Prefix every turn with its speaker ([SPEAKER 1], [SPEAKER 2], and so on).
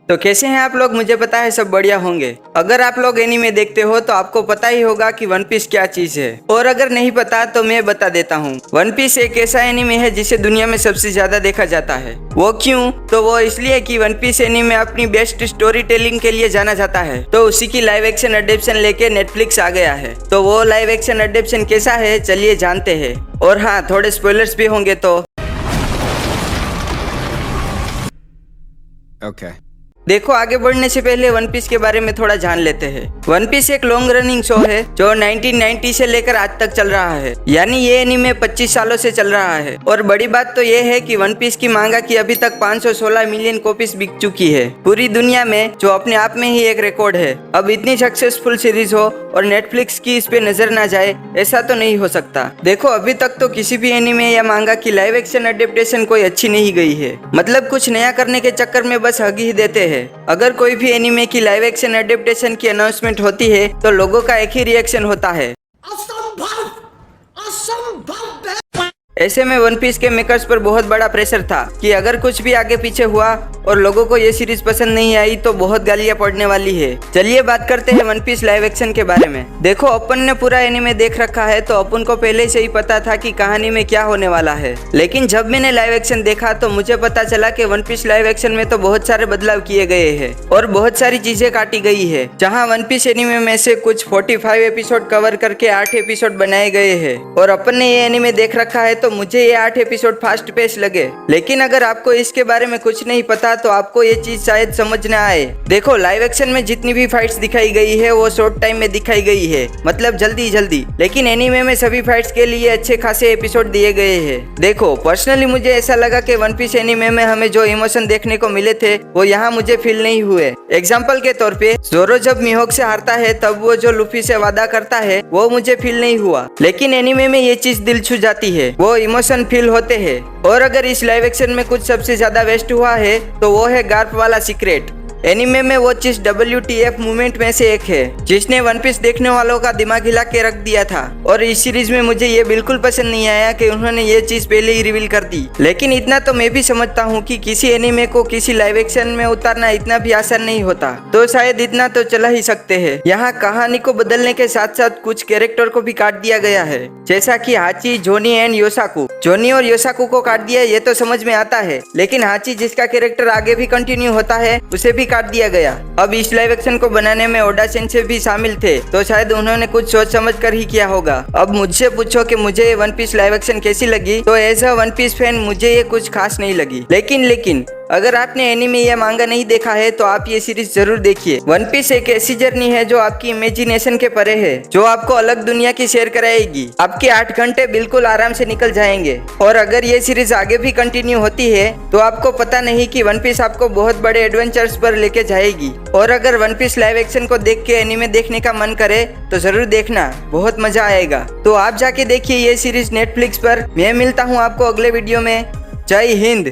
[SPEAKER 1] तो कैसे हैं आप लोग? मुझे पता है सब बढ़िया होंगे। अगर आप लोग एनीमे देखते हो तो आपको पता ही होगा कि वन पीस क्या चीज है, और अगर नहीं पता तो मैं बता देता हूँ। वन पीस एक ऐसा एनीमे है जिसे दुनिया में सबसे ज्यादा देखा जाता है। वो क्यों? तो वो इसलिए कि वन पीस एनीमे अपनी बेस्ट स्टोरी टेलिंग के लिए जाना जाता है। तो उसी की लाइव एक्शन अडेप्शन लेके नेटफ्लिक्स आ गया है। तो वो लाइव एक्शन अडेप्शन कैसा है, चलिए जानते हैं। और हाँ, थोड़े स्पॉयलर्स भी होंगे तो
[SPEAKER 2] Okay.
[SPEAKER 1] देखो, आगे बढ़ने से पहले वन पीस के बारे में थोड़ा जान लेते हैं। वन पीस एक लॉन्ग रनिंग शो है जो 1990 से लेकर आज तक चल रहा है, यानी ये एनीमे 25 सालों से चल रहा है। और बड़ी बात तो ये है कि वन पीस की मांगा की अभी तक 516 मिलियन कॉपीज बिक चुकी है पूरी दुनिया में, जो अपने आप में ही एक रिकॉर्ड है। अब इतनी सक्सेसफुल सीरीज हो और नेटफ्लिक्स की इस पे नजर ना जाए, ऐसा तो नहीं हो सकता। देखो, अभी तक तो किसी भी एनीमे या मांगा की लाइव एक्शन अडेप्टेशन कोई अच्छी नहीं गई है। मतलब कुछ नया करने के चक्कर में बस हग ही देते हैं। अगर कोई भी एनीमे की लाइव एक्शन अडेप्टेशन की अनाउंसमेंट होती है तो लोगों का एक ही रिएक्शन होता है, असंभव, असंभव। ऐसे में वन पीस के मेकर्स पर बहुत बड़ा प्रेशर था कि अगर कुछ भी आगे पीछे हुआ और लोगों को ये सीरीज पसंद नहीं आई तो बहुत गालियां पड़ने वाली है। चलिए बात करते हैं वन पीस लाइव एक्शन के बारे में। देखो, अपन ने पूरा एनीमे देख रखा है तो अपन को पहले से ही पता था कि कहानी में क्या होने वाला है। लेकिन जब मैंने लाइव एक्शन देखा तो मुझे पता चला कि वन पीस लाइव एक्शन में तो बहुत सारे बदलाव किए गए हैं और बहुत सारी चीजें काटी गई है। जहाँ वन पीस एनीमे में से कुछ 45 एपिसोड कवर करके 8 एपिसोड बनाए गए हैं, और अपन ने ये एनीमे देख रखा है तो मुझे ये 8 एपिसोड फास्ट पेस लगे। लेकिन अगर आपको इसके बारे में कुछ नहीं पता तो आपको ये चीज शायद समझ ना आए। देखो, लाइव एक्शन में जितनी भी फाइट्स दिखाई गई है वो शॉर्ट टाइम में दिखाई गई है, मतलब जल्दी जल्दी। लेकिन एनीमे में सभी फाइट्स के लिए अच्छे खासे एपिसोड दिए गए हैं। देखो, पर्सनली मुझे ऐसा लगा कि वन पीस एनीमे में हमें जो इमोशन देखने को मिले थे वो यहाँ मुझे फील नहीं हुए। एग्जाम्पल के तौर पे जोरो जब मिहोक से हारता है तब वो जो लूफी से वादा करता है वो मुझे फील नहीं हुआ। लेकिन एनीमे में ये चीज दिल छू जाती है, वो इमोशन फील होते हैं। और अगर इस लाइव एक्शन में कुछ सबसे ज्यादा वेस्ट हुआ है तो वो है गार्प वाला सीक्रेट। एनीमे में वो चीज WTF मूवमेंट में से एक है जिसने वन पीस देखने वालों का दिमाग हिला के रख दिया था। और इस सीरीज में मुझे ये बिल्कुल पसंद नहीं आया कि उन्होंने ये चीज पहले ही रिवील कर दी। लेकिन इतना तो मैं भी समझता हूँ कि किसी एनीमे को किसी लाइव एक्शन में उतारना इतना भी आसान नहीं होता, तो शायद इतना तो चला ही सकते हैं। यहाँ कहानी को बदलने के साथ साथ कुछ कैरेक्टर को भी काट दिया गया है, जैसा कि हाची, जोनी एंड योसाकू। जोनी और योसाकू को काट दिया ये तो समझ में आता है, लेकिन हाची जिसका कैरेक्टर आगे भी कंटिन्यू होता है उसे भी काट दिया गया। अब इस लाइव एक्शन को बनाने में ओडा सेंसेई भी शामिल थे, तो शायद उन्होंने कुछ सोच समझ कर ही किया होगा। अब मुझसे पूछो कि मुझे वन पीस लाइव एक्शन कैसी लगी, तो as a One Piece fan मुझे ये कुछ खास नहीं लगी। लेकिन अगर आपने एनीमे या मांगा नहीं देखा है तो आप ये सीरीज जरूर देखिए। वन पीस एक ऐसी जर्नी है जो आपकी इमेजिनेशन के परे है, जो आपको अलग दुनिया की शेयर कराएगी। आपके 8 घंटे बिल्कुल आराम से निकल जाएंगे। और अगर ये सीरीज आगे भी कंटिन्यू होती है तो आपको पता नहीं कि वन पीस आपको बहुत बड़े एडवेंचर्स पर लेके जाएगी। और अगर वन पीस लाइव एक्शन को देख के एनीमे देखने का मन करे तो जरूर देखना, बहुत मजा आएगा। तो आप जाके देखिए ये सीरीज नेटफ्लिक्स पर। मैं मिलता हूँ आपको अगले वीडियो में। जय हिंद।